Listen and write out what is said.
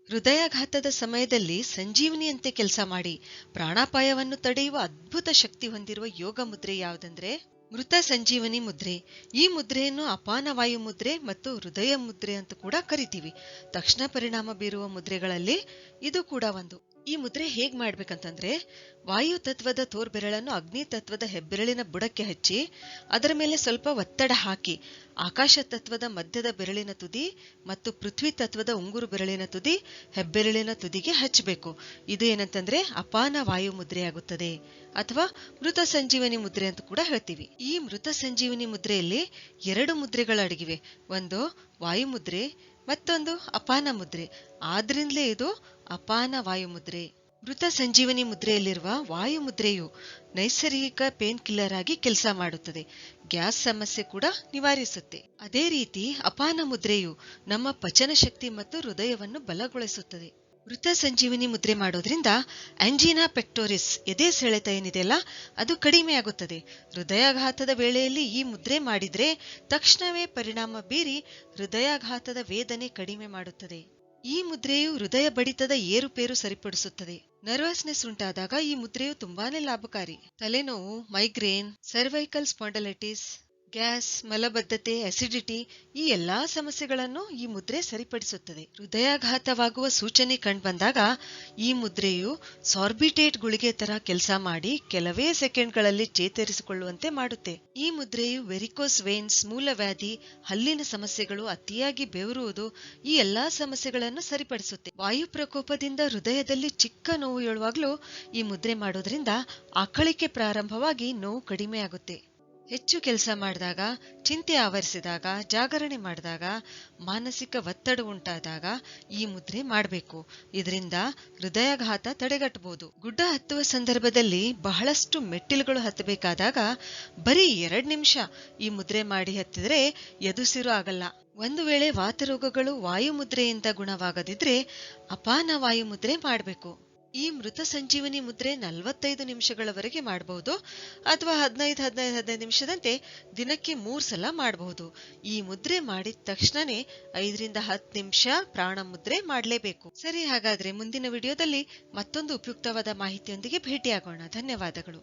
ಹೃದಯಾಘಾತದ ಸಮಯದಲ್ಲಿ ಸಂಜೀವನಿಯಂತೆ ಕೆಲಸ ಮಾಡಿ ಪ್ರಾಣಾಪಾಯವನ್ನು ತಡೆಯುವ ಅದ್ಭುತ ಶಕ್ತಿ ಹೊಂದಿರುವ ಯೋಗ ಮುದ್ರೆ ಯಾವುದಂದ್ರೆ ಮೃತ ಸಂಜೀವನಿ ಮುದ್ರೆ. ಈ ಮುದ್ರೆಯನ್ನು ಅಪಾನ ವಾಯು ಮುದ್ರೆ ಮತ್ತು ಹೃದಯ ಮುದ್ರೆ ಅಂತ ಕೂಡ ಕರಿತೀವಿ. ತಕ್ಷಣ ಪರಿಣಾಮ ಬೀರುವ ಮುದ್ರೆಗಳಲ್ಲಿ ಇದು ಕೂಡ ಒಂದು. ಈ ಮುದ್ರೆ ಹೇಗ್ ಮಾಡ್ಬೇಕಂತಂದ್ರೆ, ವಾಯು ತತ್ವದ ತೋರ್ಬೆರಳನ್ನು ಅಗ್ನಿ ತತ್ವದ ಹೆಬ್ಬೆರಳಿನ ಬುಡಕ್ಕೆ ಹಚ್ಚಿ ಅದರ ಮೇಲೆ ಸ್ವಲ್ಪ ಒತ್ತಡ ಹಾಕಿ ಆಕಾಶ ತತ್ವದ ಮಧ್ಯದ ಬೆರಳಿನ ತುದಿ ಮತ್ತು ಪೃಥ್ವಿ ತತ್ವದ ಉಂಗುರು ಬೆರಳಿನ ತುದಿ ಹೆಬ್ಬೆರಳಿನ ತುದಿಗೆ ಹಚ್ಚಬೇಕು. ಇದು ಏನಂತಂದ್ರೆ ಅಪಾನ ವಾಯು ಮುದ್ರೆಯಾಗುತ್ತದೆ ಅಥವಾ ಮೃತ ಸಂಜೀವನಿ ಮುದ್ರೆ ಅಂತ ಕೂಡ ಹೇಳ್ತೀವಿ. ಈ ಮೃತ ಸಂಜೀವನಿ ಮುದ್ರೆಯಲ್ಲಿ 2 ಮುದ್ರೆಗಳಡಗಿವೆ. ಒಂದು ವಾಯು ಮುದ್ರೆ, ಮತ್ತೊಂದು ಅಪಾನ ಮುದ್ರೆ. ಆದ್ರಿಂದಲೇ ಇದು ಅಪಾನ ವಾಯು ಮುದ್ರೆ. ಮೃತ ಸಂಜೀವನಿ ಮುದ್ರೆಯಲ್ಲಿರುವ ವಾಯು ಮುದ್ರೆಯು ನೈಸರ್ಗಿಕ ಪೇನ್ ಕಿಲ್ಲರ್ ಆಗಿ ಕೆಲಸ ಮಾಡುತ್ತದೆ. ಗ್ಯಾಸ್ ಸಮಸ್ಯೆ ಕೂಡ ನಿವಾರಿಸುತ್ತೆ. ಅದೇ ರೀತಿ ಅಪಾನ ಮುದ್ರೆಯು ನಮ್ಮ ಪಚನ ಶಕ್ತಿ ಮತ್ತು ಹೃದಯವನ್ನು ಬಲಗೊಳಿಸುತ್ತದೆ. ಮೃತ ಸಂಜೀವನಿ ಮುದ್ರೆ ಮಾಡೋದ್ರಿಂದ ಆಂಜಿನಾ ಪೆಕ್ಟೋರಿಸ್, ಎದೆ ಸೆಳೆತ ಏನಿದೆಯಲ್ಲ, ಅದು ಕಡಿಮೆ ಆಗುತ್ತದೆ. ಹೃದಯಾಘಾತದ ವೇಳೆಯಲ್ಲಿ ಈ ಮುದ್ರೆ ಮಾಡಿದ್ರೆ ತಕ್ಷಣವೇ ಪರಿಣಾಮ ಬೀರಿ ಹೃದಯಾಘಾತದ ವೇದನೆ ಕಡಿಮೆ ಮಾಡುತ್ತದೆ. ಈ ಮುದ್ರೆಯು ಹೃದಯ ಬಡಿತದ ಏರುಪೇರು ಸರಿಪಡಿಸುತ್ತದೆ. ನರ್ವಸ್ನೆಸ್ ಉಂಟಾದಾಗ ಈ ಮುದ್ರೆಯು ತುಂಬಾನೇ ಲಾಭಕಾರಿ. ತಲೆನೋವು, ಮೈಗ್ರೇನ್, ಸರ್ವೈಕಲ್ ಸ್ಪಾಂಡಲೈಟಿಸ್, ಗ್ಯಾಸ್, ಮಲಬದ್ಧತೆ, ಅಸಿಡಿಟಿ ಈ ಎಲ್ಲಾ ಸಮಸ್ಯೆಗಳನ್ನು ಈ ಮುದ್ರೆ ಸರಿಪಡಿಸುತ್ತದೆ. ಹೃದಯಾಘಾತವಾಗುವ ಸೂಚನೆ ಕಂಡುಬಂದಾಗ ಈ ಮುದ್ರೆಯು ಸಾರ್ಬಿಟೇಟ್ ಗುಳಿಗೆ ತರ ಕೆಲಸ ಮಾಡಿ ಕೆಲವೇ ಸೆಕೆಂಡ್ಗಳಲ್ಲಿ ಚೇತರಿಸಿಕೊಳ್ಳುವಂತೆ ಮಾಡುತ್ತೆ. ಈ ಮುದ್ರೆಯು ವೆರಿಕೋಸ್ ವೇನ್ಸ್, ಮೂಲವ್ಯಾಧಿ, ಹಲ್ಲಿನ ಸಮಸ್ಯೆಗಳು, ಅತಿಯಾಗಿ ಬೆವರುವುದು ಈ ಎಲ್ಲಾ ಸಮಸ್ಯೆಗಳನ್ನು ಸರಿಪಡಿಸುತ್ತೆ. ವಾಯು ಪ್ರಕೋಪದಿಂದ ಹೃದಯದಲ್ಲಿ ಚಿಕ್ಕ ನೋವು ಏಳುವಾಗಲೂ ಈ ಮುದ್ರೆ ಮಾಡೋದ್ರಿಂದ ಆಕಳಿಕೆ ಪ್ರಾರಂಭವಾಗಿ ನೋವು ಕಡಿಮೆ ಆಗುತ್ತೆ. ಹೆಚ್ಚು ಕೆಲಸ ಮಾಡಿದಾಗ, ಚಿಂತೆ ಆವರಿಸಿದಾಗ, ಜಾಗರಣೆ ಮಾಡಿದಾಗ, ಮಾನಸಿಕ ಒತ್ತಡ ಉಂಟಾದಾಗ ಈ ಮುದ್ರೆ ಮಾಡಬೇಕು. ಇದರಿಂದ ಹೃದಯಾಘಾತ ತಡೆಗಟ್ಟಬಹುದು. ಗುಡ್ಡ ಹತ್ತುವ ಸಂದರ್ಭದಲ್ಲಿ ಬಹಳಷ್ಟು ಮೆಟ್ಟಿಲುಗಳು ಹತ್ತಬೇಕಾದಾಗ ಬರೀ 2 ನಿಮಿಷ ಈ ಮುದ್ರೆ ಮಾಡಿ ಹತ್ತಿದ್ರೆ ಎದುಸಿರು ಆಗಲ್ಲ. ಒಂದು ವೇಳೆ ವಾತರೋಗಗಳು ವಾಯು ಮುದ್ರೆಯಿಂದ ಗುಣವಾಗದಿದ್ರೆ ಅಪಾನ ವಾಯು ಮುದ್ರೆ ಮಾಡಬೇಕು. ಈ ಮೃತ ಸಂಜೀವನಿ ಮುದ್ರೆ 45 ನಿಮಿಷಗಳವರೆಗೆ ಮಾಡಬಹುದು ಅಥವಾ 15 ನಿಮಿಷದಂತೆ ದಿನಕ್ಕೆ 3 ಸಲ ಮಾಡಬಹುದು. ಈ ಮುದ್ರೆ ಮಾಡಿದ ತಕ್ಷಣನೇ 5 ರಿಂದ 10 ನಿಮಿಷ ಪ್ರಾಣ ಮುದ್ರೆ ಮಾಡಲೇಬೇಕು. ಸರಿ, ಹಾಗಾದ್ರೆ ಮುಂದಿನ ವಿಡಿಯೋದಲ್ಲಿ ಮತ್ತೊಂದು ಉಪಯುಕ್ತವಾದ ಮಾಹಿತಿಯೊಂದಿಗೆ ಭೇಟಿಯಾಗೋಣ. ಧನ್ಯವಾದಗಳು.